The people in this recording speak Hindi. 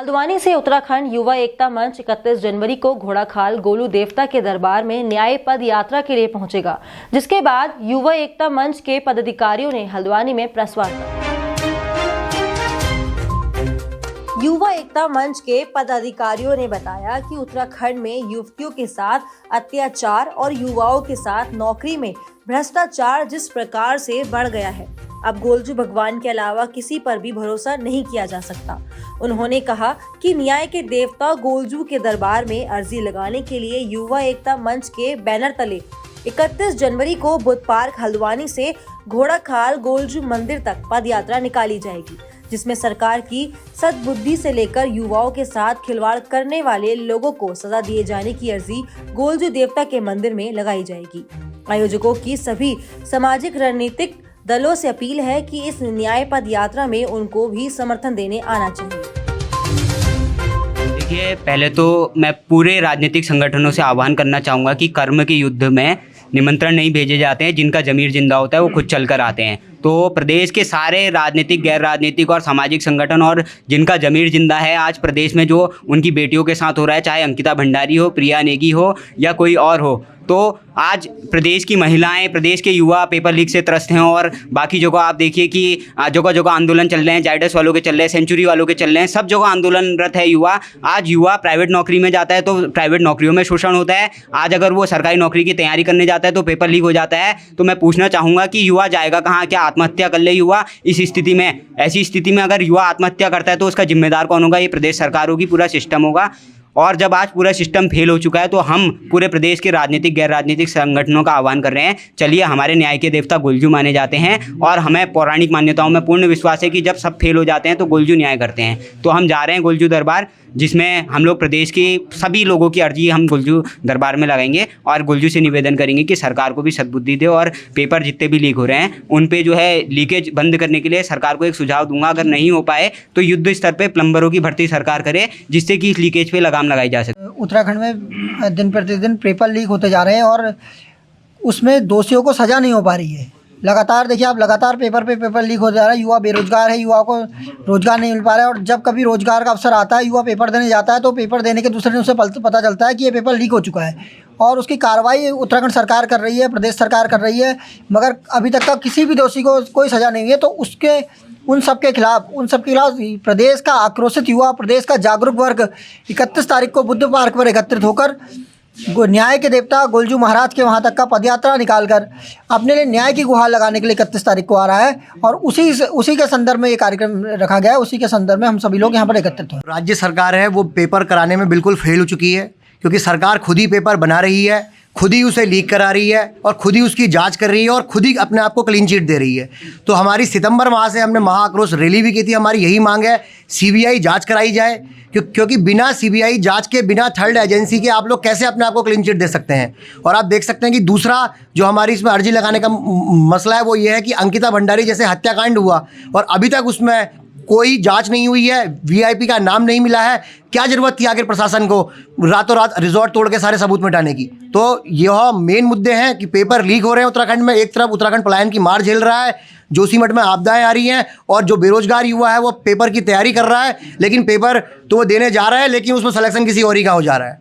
हल्द्वानी से उत्तराखंड युवा एकता मंच 31 जनवरी को घोड़ाखाल गोलू देवता के दरबार में न्याय पद यात्रा के लिए पहुंचेगा, जिसके बाद युवा एकता मंच के पदाधिकारियों ने हल्द्वानी में प्रेस वार्ता। युवा एकता मंच के पदाधिकारियों ने बताया कि उत्तराखंड में युवतियों के साथ अत्याचार और युवाओं के साथ नौकरी में भ्रष्टाचार जिस प्रकार से बढ़ गया है, अब गोलजू भगवान के अलावा किसी पर भी भरोसा नहीं किया जा सकता। उन्होंने कहा कि न्याय के देवता गोलजू के दरबार में अर्जी लगाने के लिए युवा एकता मंच के बैनर तले 31 जनवरी को बुद्ध पार्क हल्द्वानी से घोड़ाखाल गोलजू मंदिर तक पद यात्रा निकाली जाएगी, जिसमें सरकार की सद्बुद्धि से लेकर युवाओं के साथ खिलवाड़ करने वाले लोगों को सजा दिए जाने की अर्जी गोलजू देवता के मंदिर में लगाई जाएगी। आयोजकों की सभी सामाजिक रणनीतिक दलों से अपील है कि इस न्याय पद यात्रा में उनको भी समर्थन देने आना चाहिए। देखिए, पहले तो मैं पूरे राजनीतिक संगठनों से आह्वान करना चाहूँगा कि कर्म के युद्ध में निमंत्रण नहीं भेजे जाते हैं, जिनका जमीर जिंदा होता है वो खुद चल कर आते हैं। तो प्रदेश के सारे राजनीतिक, गैर राजनीतिक और सामाजिक संगठन और जिनका जमीर जिंदा है, आज प्रदेश में जो उनकी बेटियों के साथ हो रहा है, चाहे अंकिता भंडारी हो, प्रिया नेगी हो या कोई और हो, तो आज प्रदेश की महिलाएं, प्रदेश के युवा पेपर लीक से त्रस्त हैं। और बाकी जगह आप देखिए कि जगह जगह आंदोलन चल रहे हैं, जायडस वालों के चल रहे हैं, सेंचुरी वालों के चल रहे हैं, सब जगह आंदोलनरत है युवा। आज युवा प्राइवेट नौकरी में जाता है तो प्राइवेट नौकरियों में शोषण होता है, आज अगर वो सरकारी नौकरी की तैयारी करने जाता है तो पेपर लीक हो जाता है। तो मैं पूछना चाहूँगा कि युवा जाएगा कहाँ? क्या आत्महत्या कर ले युवा? इस स्थिति में, ऐसी स्थिति में अगर युवा आत्महत्या करता है तो उसका जिम्मेदार कौन होगा? ये प्रदेश सरकार होगी, पूरा सिस्टम होगा। और जब आज पूरा सिस्टम फेल हो चुका है तो हम पूरे प्रदेश के राजनीतिक, गैर राजनीतिक संगठनों का आह्वान कर रहे हैं, चलिए, हमारे न्याय के देवता गोलजू माने जाते हैं और हमें पौराणिक मान्यताओं में पूर्ण विश्वास है कि जब सब फेल हो जाते हैं तो गोलजू न्याय करते हैं। तो हम जा रहे हैं गोलजू दरबार, जिसमें हम लोग प्रदेश के सभी लोगों की अर्जी हम गोलजू दरबार में लगाएंगे और गोलजू से निवेदन करेंगे कि सरकार को भी सद्बुद्धि दे और पेपर जितने भी लीक हो रहे हैं उन पे जो है लीकेज बंद करने के लिए सरकार को एक सुझाव दूंगा। अगर नहीं हो पाए तो युद्ध स्तर पे प्लम्बरों की भर्ती सरकार करे, जिससे कि इस लीकेज पे लगाम लगाई जा सके। उत्तराखंड में दिन प्रतिदिन पेपर लीक होते जा रहे हैं और उसमें दोषियों को सज़ा नहीं हो पा रही है। लगातार देखिए आप, लगातार पेपर पे पेपर लीक हो जा रहा है। युवा बेरोजगार है, युवा को रोजगार नहीं मिल पा रहा है। और जब कभी रोजगार का अवसर आता है, युवा पेपर देने जाता है तो पेपर देने के दूसरे दिन उसे पता चलता है कि ये पेपर लीक हो चुका है और उसकी कार्रवाई उत्तराखंड सरकार कर रही है, प्रदेश सरकार कर रही है, मगर अभी तक का किसी भी दोषी को कोई सज़ा नहीं हुई है। तो उन सब के खिलाफ प्रदेश का आक्रोशित युवा, प्रदेश का जागरूक वर्ग 31 तारीख को बुद्ध पार्क पर एकत्रित होकर न्याय के देवता गोलजू महाराज के वहाँ तक का पदयात्रा निकालकर अपने लिए न्याय की गुहार लगाने के लिए 31 तारीख को आ रहा है। और उसी के संदर्भ में ये कार्यक्रम रखा गया है, उसी के संदर्भ में हम सभी लोग यहाँ पर एकत्रित हुए। राज्य सरकार है वो पेपर कराने में बिल्कुल फेल हो चुकी है, क्योंकि सरकार खुद ही पेपर बना रही है, खुद ही उसे लीक करा रही है और खुद ही उसकी जांच कर रही है और खुद ही अपने आप को क्लीन चिट दे रही है। तो हमारी सितंबर माह से हमने महाआक्रोश रैली भी की थी। हमारी यही मांग है, सीबीआई जांच कराई जाए, क्योंकि बिना सीबीआई जांच के, बिना थर्ड एजेंसी के आप लोग कैसे अपने आप को क्लीन चिट दे सकते हैं। और आप देख सकते हैं कि दूसरा जो हमारी इसमें अर्जी लगाने का मसला है वो ये है कि अंकिता भंडारी जैसे हत्याकांड हुआ और अभी तक उसमें कोई जांच नहीं हुई है, वीआईपी का नाम नहीं मिला है। क्या जरूरत थी आखिर प्रशासन को रातों रात रिजॉर्ट तोड़ के सारे सबूत मिटाने की? तो यह मेन मुद्दे हैं कि पेपर लीक हो रहे हैं उत्तराखंड में। एक तरफ उत्तराखंड पलायन की मार झेल रहा है, जोशीमठ में आपदाएं आ रही हैं और जो बेरोजगार युवा है वो पेपर की तैयारी कर रहा है, लेकिन पेपर तो वो देने जा रहा है लेकिन उसमें सिलेक्शन किसी और ही का हो जा रहा है।